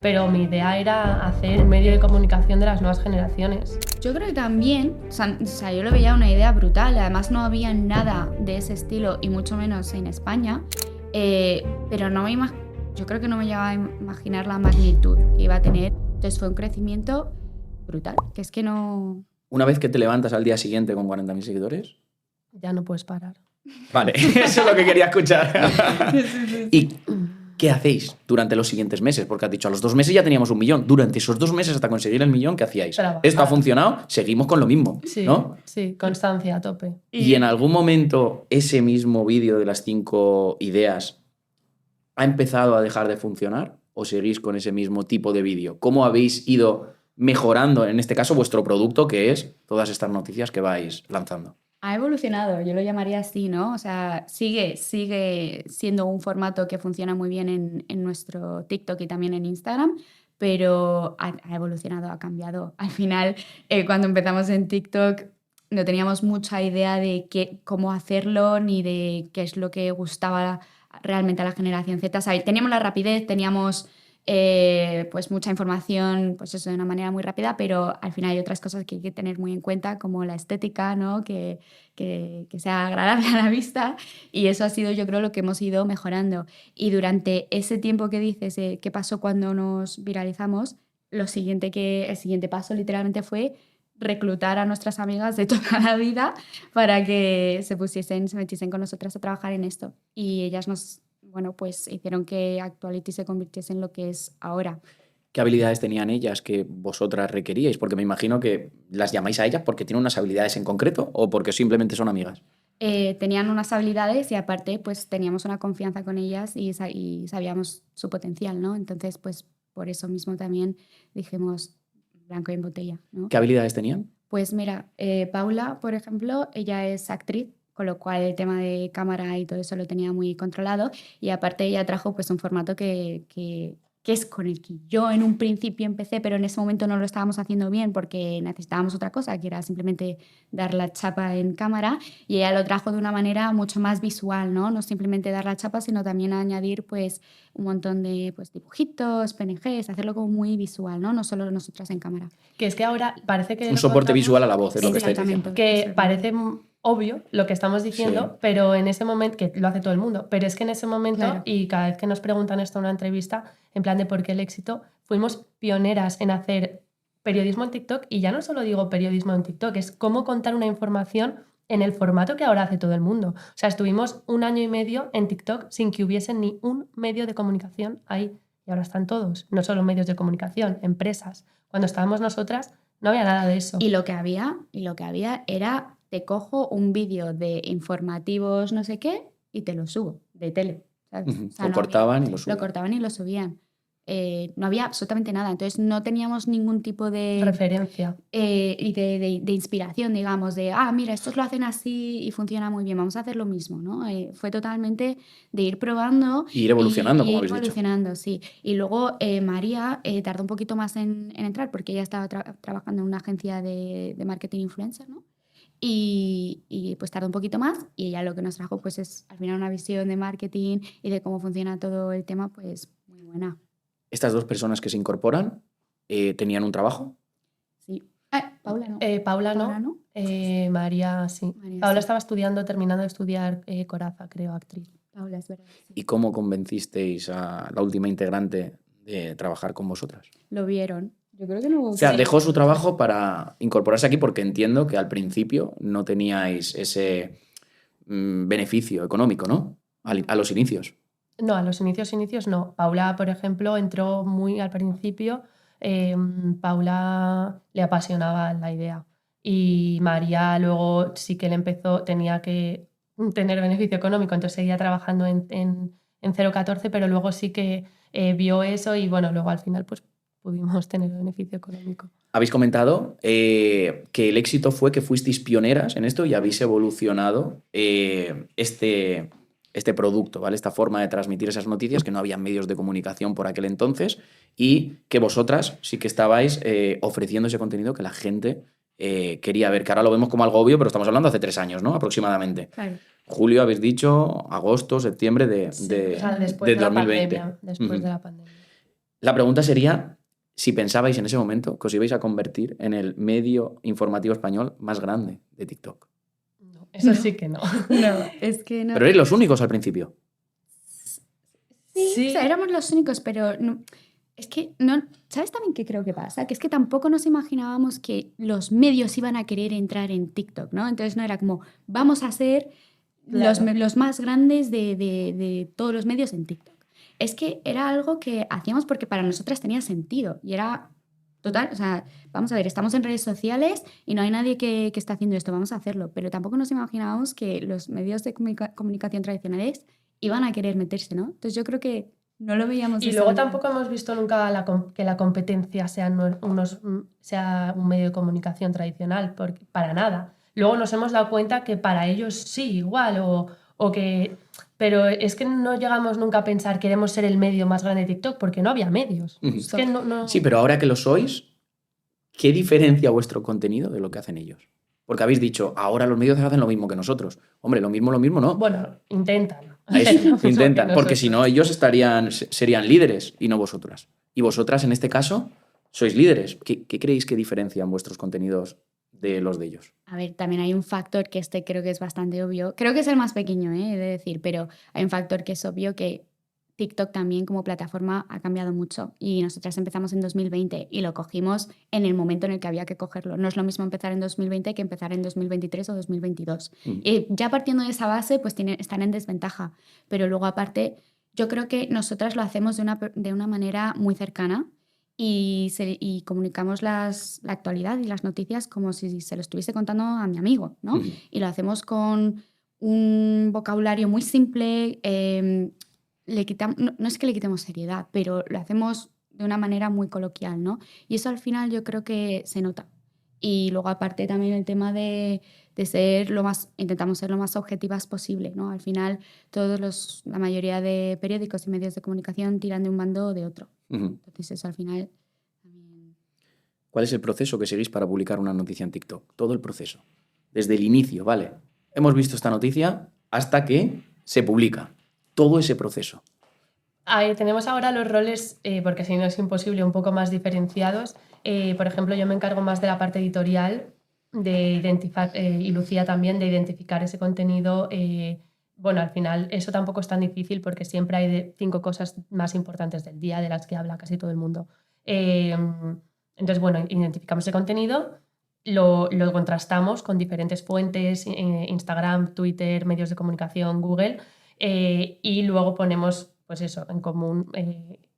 Pero mi idea era hacer un medio de comunicación de las nuevas generaciones. Yo creo que también, o sea, yo lo veía una idea brutal, además no había nada de ese estilo y mucho menos en España, pero yo creo que no me llegaba a imaginar la magnitud que iba a tener, entonces fue un crecimiento brutal, que es que no... Una vez que te levantas al día siguiente con 40.000 seguidores... Ya no puedes parar. Vale, eso es lo que quería escuchar. ¿Y qué hacéis durante los siguientes meses? Porque has dicho, a los 2 meses ya teníamos 1 millón. Durante esos 2 meses hasta conseguir el millón, ¿qué hacíais? Trabajar. Esto ha funcionado, seguimos con lo mismo, Sí, ¿no? sí, constancia a tope. Y en algún momento ese mismo vídeo de las 5 ideas ha empezado a dejar de funcionar o seguís con ese mismo tipo de vídeo. ¿Cómo habéis ido mejorando, en este caso, vuestro producto, que es todas estas noticias que vais lanzando? Ha evolucionado, yo lo llamaría así, ¿no? O sea, sigue siendo un formato que funciona muy bien en nuestro TikTok y también en Instagram, pero ha evolucionado, ha cambiado. Al final, cuando empezamos en TikTok, no teníamos mucha idea de cómo hacerlo ni de qué es lo que gustaba realmente a la generación Z. O sea, teníamos la rapidez, teníamos pues mucha información, pues eso, de una manera muy rápida, pero al final hay otras cosas que hay que tener muy en cuenta, como la estética, ¿no? Que sea agradable a la vista, y eso ha sido, yo creo, lo que hemos ido mejorando. Y durante ese tiempo que dices, ¿qué pasó cuando nos viralizamos? El siguiente paso literalmente fue reclutar a nuestras amigas de toda la vida para que se metiesen con nosotras a trabajar en esto. Y ellas pues hicieron que Actuality se convirtiese en lo que es ahora. ¿Qué habilidades tenían ellas que vosotras requeríais? Porque me imagino que las llamáis a ellas porque tienen unas habilidades en concreto o porque simplemente son amigas. Tenían unas habilidades y aparte pues teníamos una confianza con ellas y sabíamos su potencial, ¿no? Entonces pues por eso mismo también dijimos blanco y en botella, ¿no? ¿Qué habilidades tenían? Pues mira, Paula, por ejemplo, ella es actriz, con lo cual el tema de cámara y todo eso lo tenía muy controlado, y aparte ella trajo pues un formato que es con el que yo en un principio empecé, pero en ese momento no lo estábamos haciendo bien porque necesitábamos otra cosa, que era simplemente dar la chapa en cámara, y ella lo trajo de una manera mucho más visual, ¿no? No simplemente dar la chapa, sino también añadir pues un montón de pues, dibujitos, PNGs, hacerlo como muy visual, ¿no? No solo nosotras en cámara. Que es que ahora parece que... Un soporte visual a la voz, es lo que estáis diciendo. Que parece obvio lo que estamos diciendo, sí, pero en ese momento, que lo hace todo el mundo, pero es que en ese momento, claro, y cada vez que nos preguntan esto en una entrevista, en plan de por qué el éxito, fuimos pioneras en hacer periodismo en TikTok, y ya no solo digo periodismo en TikTok, es cómo contar una información en el formato que ahora hace todo el mundo. O sea, estuvimos 1 año y medio en TikTok sin que hubiese ni un medio de comunicación ahí, y ahora están todos, no solo medios de comunicación, empresas. Cuando estábamos nosotras no había nada de eso. Y lo que había era, te cojo un vídeo de informativos no sé qué y te lo subo, de tele, ¿sabes? O sea, lo cortaban y lo subían. Lo cortaban y lo subían. No había absolutamente nada, entonces no teníamos ningún tipo de referencia y de inspiración, digamos, de mira, estos lo hacen así y funciona muy bien, vamos a hacer lo mismo, ¿no? Fue totalmente de ir probando y ir evolucionando, como habéis dicho. Sí. Y luego María tardó un poquito más en entrar porque ella estaba trabajando en una agencia de marketing influencer, ¿no? Y pues tardó un poquito más, y ella lo que nos trajo pues es al final una visión de marketing y de cómo funciona todo el tema pues muy buena. ¿Estas 2 personas que se incorporan tenían un trabajo? Sí. Paula no. Paula no. María sí. Paula estaba terminando de estudiar Coraza, creo, actriz. Paula, es verdad. Sí. ¿Y cómo convencisteis a la última integrante de trabajar con vosotras? Lo vieron. Yo creo que no. O sea, dejó su trabajo para incorporarse aquí porque entiendo que al principio no teníais ese beneficio económico, ¿no? A los inicios. No, a los inicios no. Paula, por ejemplo, entró muy al principio. Paula le apasionaba la idea. Y María luego sí que tenía que tener beneficio económico, entonces seguía trabajando en 014, pero luego sí que vio eso y bueno, luego al final pues pudimos tener beneficio económico. Habéis comentado que el éxito fue que fuisteis pioneras en esto y habéis evolucionado este producto, ¿vale? Esta forma de transmitir esas noticias, que no había medios de comunicación por aquel entonces, y que vosotras sí que estabais ofreciendo ese contenido que la gente quería ver, que ahora lo vemos como algo obvio, pero estamos hablando hace 3 años, ¿no? Aproximadamente. Claro. Julio, habéis dicho, agosto, septiembre de 2020. Después de la pandemia. La pregunta sería si pensabais en ese momento que os ibais a convertir en el medio informativo español más grande de TikTok. No, eso sí que no. No, es que no. Pero erais los únicos al principio. Sí, o sea, éramos los únicos, pero no, es que no. ¿Sabes también qué creo que pasa? Que es que tampoco nos imaginábamos que los medios iban a querer entrar en TikTok, ¿no? Entonces no era como, vamos a ser Claro. los más grandes de todos los medios en TikTok. Es que era algo que hacíamos porque para nosotras tenía sentido y era total, o sea, vamos a ver, estamos en redes sociales y no hay nadie que está haciendo esto, vamos a hacerlo, pero tampoco nos imaginábamos que los medios de comunicación tradicionales iban a querer meterse, ¿no? Entonces yo creo que no lo veíamos de Y esa luego manera. tampoco hemos visto nunca que la competencia sea, sea un medio de comunicación tradicional, para nada. Luego nos hemos dado cuenta que para ellos sí, igual, o que... Pero es que no llegamos nunca a pensar queremos ser el medio más grande de TikTok, porque no había medios. Es que no... Sí, pero ahora que lo sois, ¿qué diferencia vuestro contenido de lo que hacen ellos? Porque habéis dicho, ahora los medios hacen lo mismo que nosotros. Hombre, lo mismo no. Bueno, intentan. Eso, hacer lo mismo que intentan, porque si no, nosotros. ellos serían líderes y no vosotras. Y vosotras, en este caso, sois líderes. ¿Qué creéis que diferencian vuestros contenidos de los de ellos? A ver, también hay un factor que creo que es bastante obvio. Creo que es el más pequeño, he de decir, pero hay un factor que es obvio que TikTok también como plataforma ha cambiado mucho y nosotras empezamos en 2020 y lo cogimos en el momento en el que había que cogerlo. No es lo mismo empezar en 2020 que empezar en 2023 o 2022. Y ya partiendo de esa base, pues están en desventaja. Pero luego aparte, yo creo que nosotras lo hacemos de una manera muy cercana y comunicamos la actualidad y las noticias como si se lo estuviese contando a mi amigo, ¿no? Y lo hacemos con un vocabulario muy simple. No es que le quitemos seriedad, pero lo hacemos de una manera muy coloquial, ¿no? Y eso al final yo creo que se nota. Y luego aparte también el tema de intentamos ser lo más objetivas posible, ¿no? Al final la mayoría de periódicos y medios de comunicación tiran de un bando o de otro. Entonces eso al final también... ¿Cuál es el proceso que seguís para publicar una noticia en TikTok? Todo el proceso. Desde el inicio, ¿vale? Hemos visto esta noticia hasta que se publica. Todo ese proceso. Tenemos ahora los roles, porque si no es imposible, un poco más diferenciados. Por ejemplo, yo me encargo más de la parte editorial de identificar, y Lucía también, de identificar ese contenido. Bueno, al final eso tampoco es tan difícil porque siempre hay 5 cosas más importantes del día de las que habla casi todo el mundo. Entonces, bueno, identificamos ese contenido, lo contrastamos con diferentes fuentes, Instagram, Twitter, medios de comunicación, Google, y luego ponemos, pues eso, en común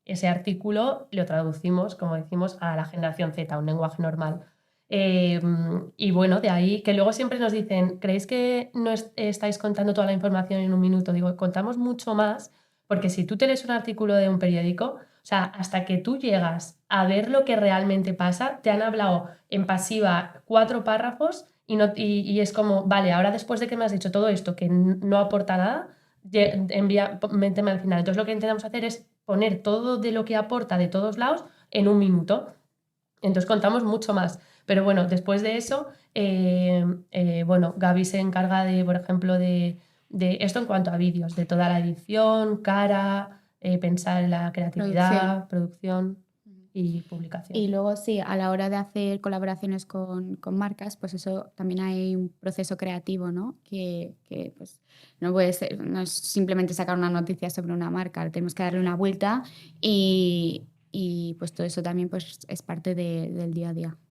ese artículo, lo traducimos, como decimos, a la generación Z, un lenguaje normal. Y bueno, de ahí que luego siempre nos dicen, ¿creéis que no estáis contando toda la información en un minuto? Digo, contamos mucho más, porque si tú te lees un artículo de un periódico, o sea, hasta que tú llegas a ver lo que realmente pasa, te han hablado en pasiva 4 párrafos y es como, vale, ahora después de que me has dicho todo esto que no aporta nada, méteme al final. Entonces lo que intentamos hacer es poner todo de lo que aporta de todos lados en un minuto. Entonces contamos mucho más. Pero bueno, después de eso, bueno, Gaby se encarga de, por ejemplo, de esto en cuanto a vídeos, de toda la edición, cara, pensar en la creatividad, producción y publicación. Y luego sí, a la hora de hacer colaboraciones con marcas, pues eso también hay un proceso creativo, ¿no? Que pues no puede ser, no es simplemente sacar una noticia sobre una marca, tenemos que darle una vuelta y pues todo eso también pues es parte del día a día.